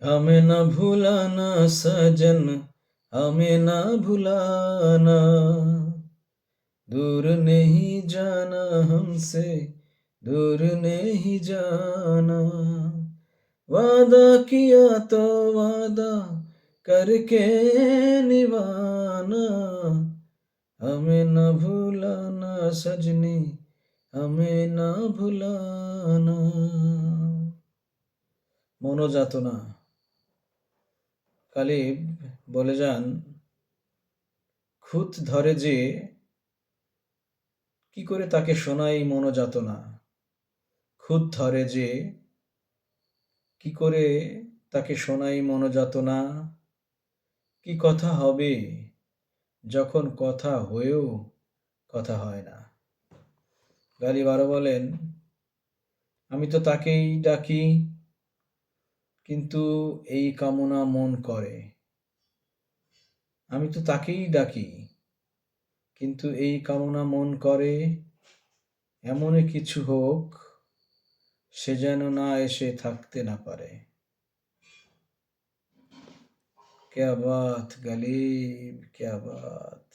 हमें न भुलाना सजन, हमें न भुलाना, दूर नहीं जाना हमसे, दूर नहीं जाना, वादा किया तो वादा करके निभाना, हमें न भुलाना सजनी, हमें न भुलाना। মনোযাতনা। কালিব বলে যান, খুঁত ধরে যে কি করে তাকে শোনাই মনোযাতনা, খুঁত ধরে যে কি করে তাকে শোনাই মনোযাতনা, কি কথা হবে যখন কথা হয়েও কথা হয় না। গালিব আরো বলেন, আমি তো তাকেই ডাকি, কিন্তু এই কামনা মন করে। আমি তো তাকেই ডাকি, কিন্তু এই কামনা মন করে, এমনই কিছু হোক সে যেন না এসে থাকতে না পারে। क्या बात গালিব, क्या बात।